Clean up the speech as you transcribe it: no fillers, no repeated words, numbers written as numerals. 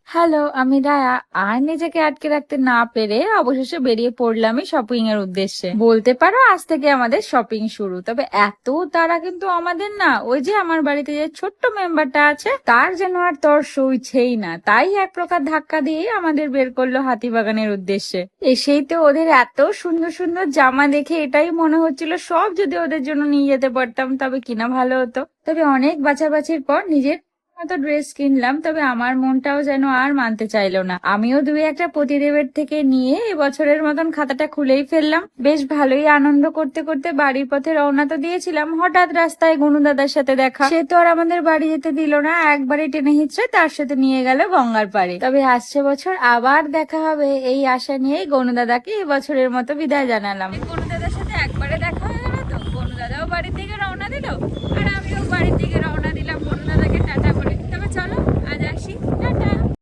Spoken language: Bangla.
হ্যালো, আমি রায়া। আর নিজেকে আটকে রাখতে না পেরে অবশেষে বেরিয়ে পড়লামই শপিং এর উদ্দেশ্যে। বলতে পারো আজ থেকে আমাদের শপিং শুরু। তবে এত তারা কিন্তু আমাদের না, ওই যে আমার বাড়িতে যে ছোট্ট মেম্বারটা আছে তার যেন আর তর সইছেই না, তাই এক প্রকার ধাক্কা দিয়ে আমাদের বের করলো হাতিবাগানের উদ্দেশ্যে। এসেই তো ওদের এত সুন্দর সুন্দর জামা দেখে এটাই মনে হচ্ছিল সব যদি ওদের জন্য নিয়ে যেতে পারতাম তবে কিনা ভালো হতো। তবে অনেক বাছাবাছির পর নিজের মতো ড্রেস কিনলাম, তবে আমার মনটাও যেন আর মানতে চাইলো না। আমিও দুই একটা প্রতিদেবের থেকে নিয়ে এবছরের মতন খাতাটা খুলেই ফেললাম। বেশ ভালোই আনন্দ করতে করতে বাড়ির পথে রওনা তো দিয়েছিলাম, হঠাৎ রাস্তায় গনু দাদার সাথে দেখা। সে তো আর আমাদের বাড়ি যেতে দিল না, একবারে টেনে হিচড়ে তার সাথে নিয়ে গেল গঙ্গার পাড়ে। তবে আসছে বছর আবার দেখা হবে এই আশা নিয়েই গনু দাদাকে এবছরের মতো বিদায় জানালাম।